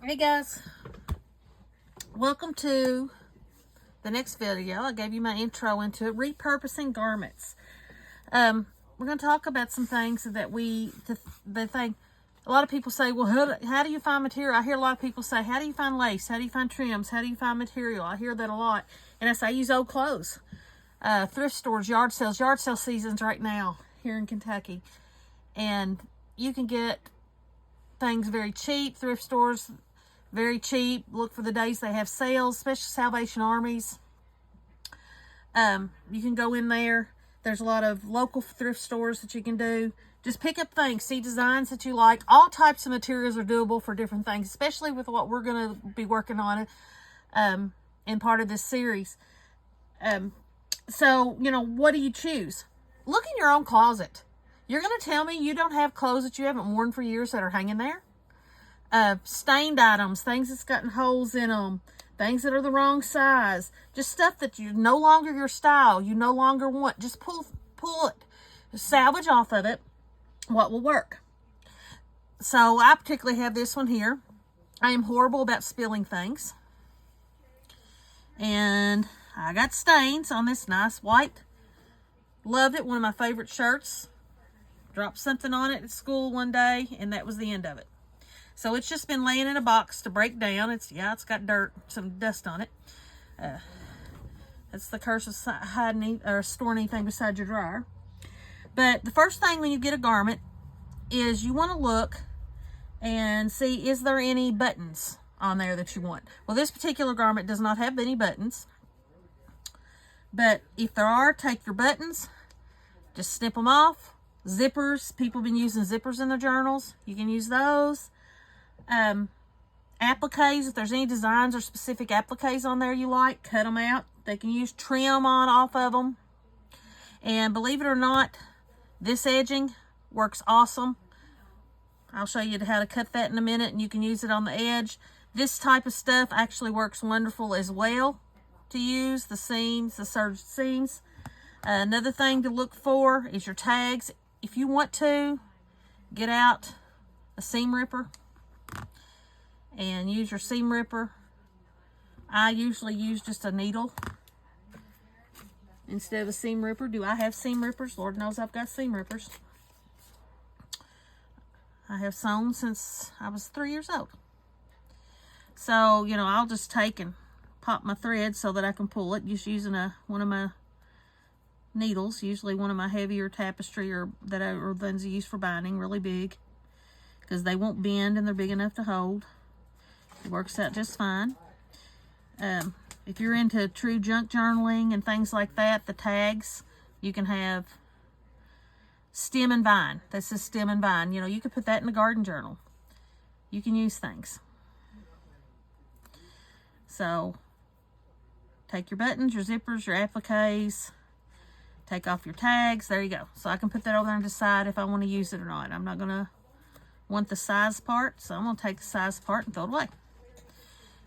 Hey guys, welcome to the next video. I gave you my intro into it, repurposing garments. We're going to talk about some things that the thing. A lot of people say, well, how do you find material? I hear a lot of people say, how do you find lace? How do you find trims? How do you find material? I hear that a lot. And I say, use old clothes. Thrift stores, yard sale seasons right now here in Kentucky. And you can get things very cheap. Thrift stores, very cheap. Look for the days they have sales, especially Salvation Armies. You can go in there. There's a lot of local thrift stores that you can do. Just pick up things, see designs that you like. All types of materials are doable for different things, especially with what we're going to be working on in part of this series. So, what do you choose? Look in your own closet. You're going to tell me you don't have clothes that you haven't worn for years that are hanging there? Stained items, things that's gotten holes in them, things that are the wrong size, just stuff that you no longer your style, you no longer want. Just pull it, salvage off of it what will work. So I particularly have this one here. I am horrible about spilling things, and I got stains on this nice white. Loved it. One of my favorite shirts. Dropped something on it at school one day, and that was the end of it. So it's just been laying in a box to break down. It's got dirt, some dust on it. That's the curse of hiding or storing anything beside your dryer. But the first thing when you get a garment is you want to look and see, is there any buttons on there that you want? Well, this particular garment does not have any buttons. But if there are, take your buttons, just snip them off. Zippers, people have been using zippers in their journals. You can use those. Appliques, if there's any designs or specific appliques on there you like, cut them out. They can use trim on off of them. And believe it or not, this edging works awesome. I'll show you how to cut that in a minute, and you can use it on the edge. This type of stuff actually works wonderful as well to use. The seams, the serged seams. Another thing to look for is your tags. If you want to, get out a seam ripper and use your seam ripper. I usually use just a needle instead of a seam ripper. Do I have seam rippers? Lord knows I've got seam rippers. I have sewn since I was 3 years old. So, I'll just take and pop my thread so that I can pull it, just using one of my needles, usually one of my heavier tapestry or ones I use for binding, really big, because they won't bend and they're big enough to hold. It works out just fine. If you're into true junk journaling and things like that, the tags, you can have stem and vine. This is stem and vine. You could put that in a garden journal. You can use things. So, take your buttons, your zippers, your appliques, take off your tags. There you go. So I can put that over there and decide if I want to use it or not. I'm not going to want the size part, so I'm going to take the size part and throw it away.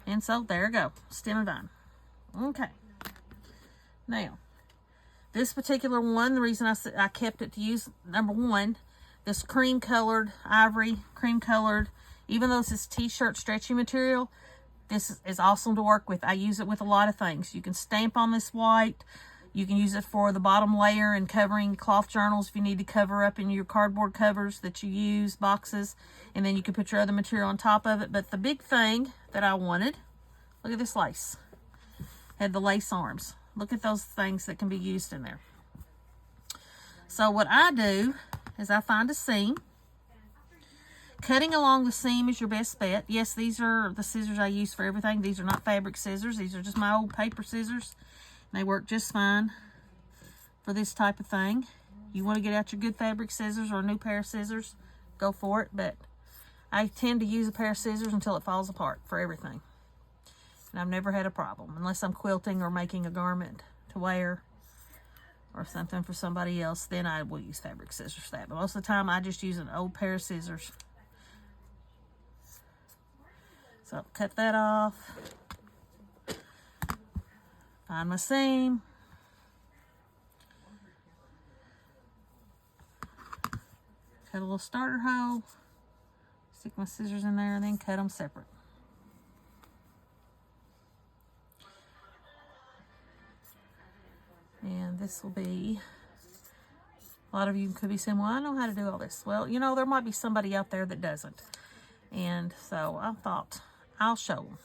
And so there you go, stem and vine. Okay. Now, this particular one, the reason I kept it to use, number one, this cream-colored, ivory, cream-colored, even though this is t-shirt stretchy material, this is awesome to work with. I use it with a lot of things. You can stamp on this white. You can use it for the bottom layer and covering cloth journals if you need to cover up in your cardboard covers that you use, boxes. And then you can put your other material on top of it. But the big thing that I wanted, look at this lace. Had the lace arms. Look at those things that can be used in there. So what I do is I find a seam. Cutting along the seam is your best bet. Yes, these are the scissors I use for everything. These are not fabric scissors. These are just my old paper scissors. They work just fine for this type of thing. You want to get out your good fabric scissors or a new pair of scissors, go for it. But I tend to use a pair of scissors until it falls apart for everything. And I've never had a problem, unless I'm quilting or making a garment to wear or something for somebody else. Then I will use fabric scissors for that. But most of the time, I just use an old pair of scissors. So cut that off. Find my seam. Cut a little starter hole. Stick my scissors in there and then cut them separate. And this will be, a lot of you could be saying, well, I know how to do all this. Well, you know, there might be somebody out there that doesn't. And so I thought I'll show them.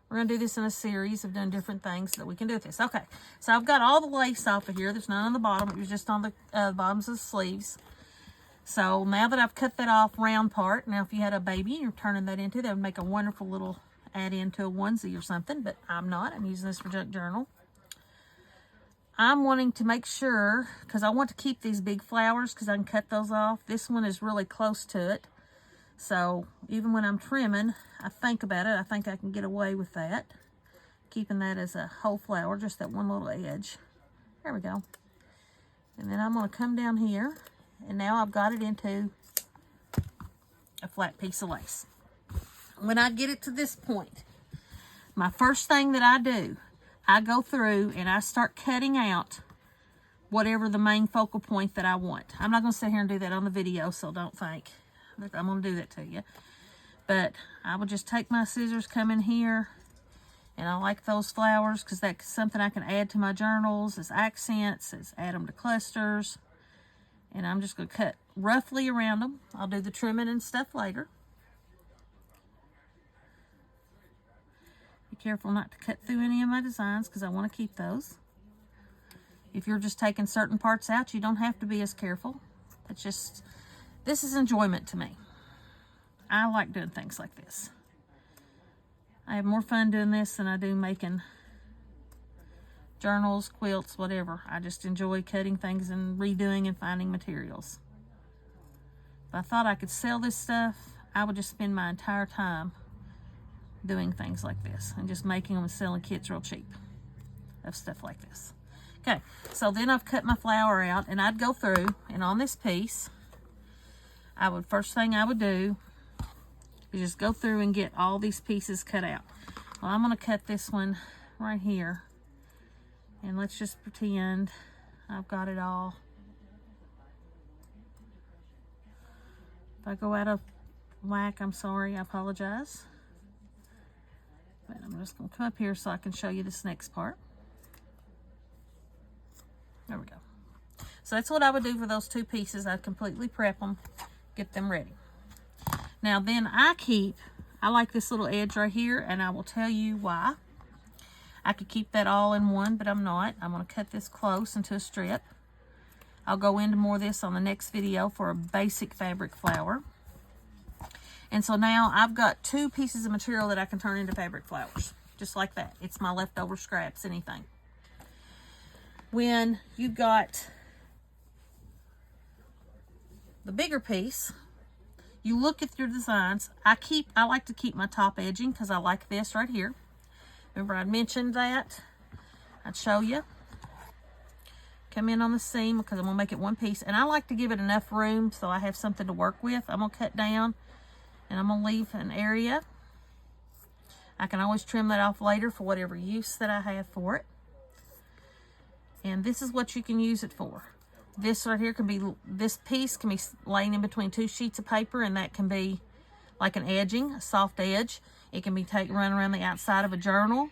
We're going to do this in a series of doing different things that we can do with this. Okay, so I've got all the lace off of here. There's none on the bottom. It was just on the bottoms of the sleeves. So now that I've cut that off round part, now if you had a baby and you're turning that into, that would make a wonderful little add-in to a onesie or something, but I'm not. I'm using this for junk journal. I'm wanting to make sure, because I want to keep these big flowers because I can cut those off. This one is really close to it. So even when I'm trimming, I think about it. I think I can get away with that. Keeping that as a whole flower, just that one little edge. There we go. And then I'm going to come down here, and now I've got it into a flat piece of lace. When I get it to this point, my first thing that I do, I go through and I start cutting out whatever the main focal point that I want. I'm not going to sit here and do that on the video, so don't think that I'm going to do that to you. But I will just take my scissors, come in here, and I like those flowers because that's something I can add to my journals as accents, as add them to clusters. And I'm just going to cut roughly around them. I'll do the trimming and stuff later. Be careful not to cut through any of my designs because I want to keep those. If you're just taking certain parts out, you don't have to be as careful. It's just, this is enjoyment to me. I like doing things like this. I have more fun doing this than I do making journals, quilts, whatever. I just enjoy cutting things and redoing and finding materials. If I thought I could sell this stuff, I would just spend my entire time doing things like this and just making them and selling kits real cheap of stuff like this. Okay, so then I've cut my flower out, and I'd go through, and on this piece, first thing I would do is just go through and get all these pieces cut out. Well, I'm going to cut this one right here, and let's just pretend I've got it all. If I go out of whack, I'm sorry, I apologize. But I'm just going to come up here so I can show you this next part. There we go. So that's what I would do for those two pieces. I'd completely prep them, get them ready. Now then I like this little edge right here, and I will tell you why. I could keep that all in one, but I'm not. I'm going to cut this close into a strip. I'll go into more of this on the next video for a basic fabric flower. And so now I've got two pieces of material that I can turn into fabric flowers. Just like that. It's my leftover scraps, anything. When you've got the bigger piece, you look at your designs. I like to keep my top edging because I like this right here. Remember I mentioned that? I'd show you. Come in on the seam because I'm going to make it one piece. And I like to give it enough room so I have something to work with. I'm going to cut down and I'm going to leave an area. I can always trim that off later for whatever use that I have for it. And this is what you can use it for. This right here can be, this piece can be laying in between two sheets of paper, and that can be like an edging, a soft edge. It can be run around the outside of a journal.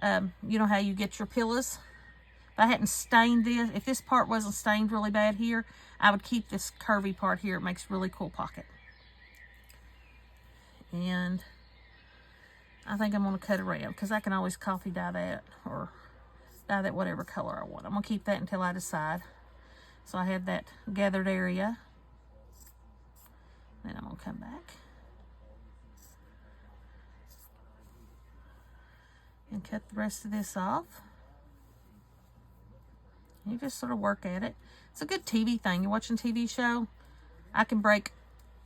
You know how you get your pillows? If I hadn't stained this, if this part wasn't stained really bad here, I would keep this curvy part here. It makes a really cool pocket. And I think I'm going to cut around because I can always coffee dye that or dye that whatever color I want. I'm going to keep that until I decide. So I have that gathered area. Then I'm going to come back and cut the rest of this off. You just sort of work at it. It's a good TV thing. You're watching a TV show. I can break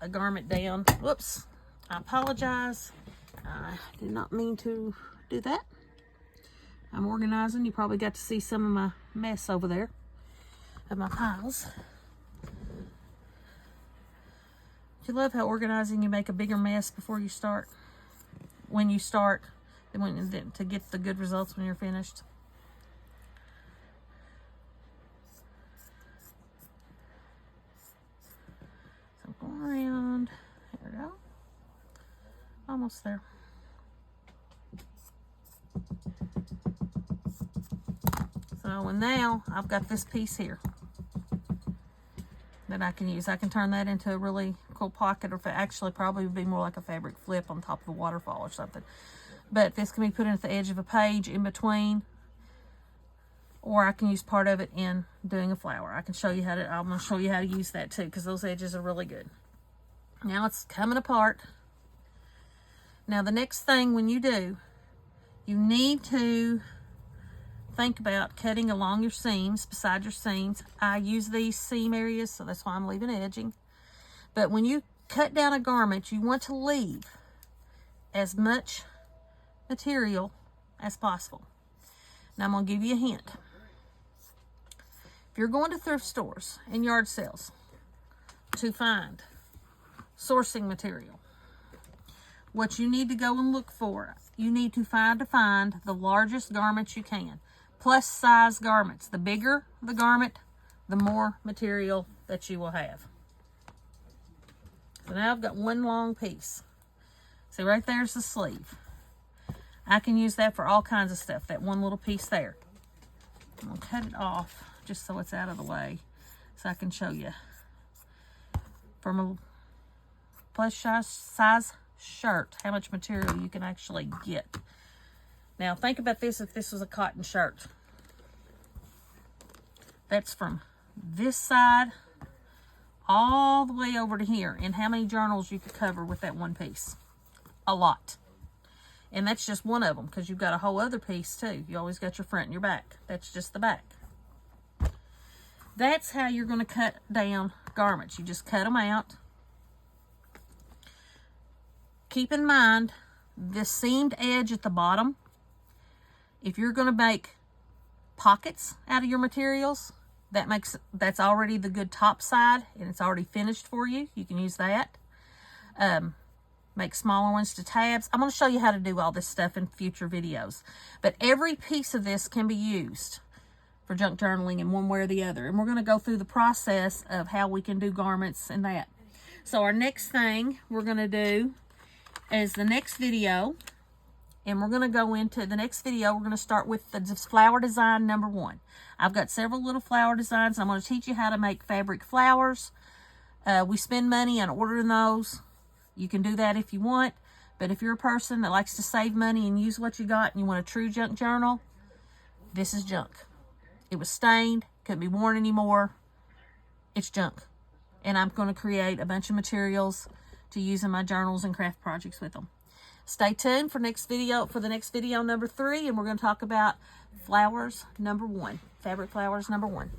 a garment down. Whoops. I apologize. I did not mean to do that. I'm organizing. You probably got to see some of my mess over there of my piles. Do you love how organizing you make a bigger mess before you start? When you start, to get the good results when you're finished. So go around. There we go. Almost there. So, and now I've got this piece here that I can use. I can turn that into a really cool pocket, or if it actually probably would be more like a fabric flip on top of a waterfall or something. But this can be put in at the edge of a page in between, or I can use part of it in doing a flower. I can show you how to, I'm going to show you how to use that too, because those edges are really good. Now it's coming apart. Now the next thing when you do, you need to think about cutting along your seams, beside your seams. I use these seam areas, so that's why I'm leaving edging. But when you cut down a garment, you want to leave as much material as possible. Now I'm going to give you a hint. If you're going to thrift stores and yard sales to find sourcing material, what you need to go and look for, you need to find the largest garments you can. Plus size garments. The bigger the garment, the more material that you will have. So now I've got one long piece. See, right there's the sleeve. I can use that for all kinds of stuff, that one little piece there. I'm going to cut it off just so it's out of the way, so I can show you. From a plus size shirt, how much material you can actually get. Now think about this if this was a cotton shirt. That's from this side all the way over to here. And how many journals you could cover with that one piece? A lot. And that's just one of them, because you've got a whole other piece too. You always got your front and your back. That's just the back. That's how you're going to cut down garments. You just cut them out. Keep in mind the seamed edge at the bottom. If you're going to make pockets out of your materials, that's already the good top side, and it's already finished for you. You can use that. Make smaller ones to tabs. I'm going to show you how to do all this stuff in future videos. But every piece of this can be used for junk journaling in one way or the other. And we're going to go through the process of how we can do garments and that. So our next thing we're going to do is the next video. And we're going to go into the next video. We're going to start with the flower design number 1. I've got several little flower designs. I'm going to teach you how to make fabric flowers. We spend money on ordering those. You can do that if you want. But if you're a person that likes to save money and use what you got and you want a true junk journal, this is junk. It was stained. Couldn't be worn anymore. It's junk. And I'm going to create a bunch of materials to use in my journals and craft projects with them. Stay tuned for the next video number 3, and we're going to talk about flowers number 1, fabric flowers number 1.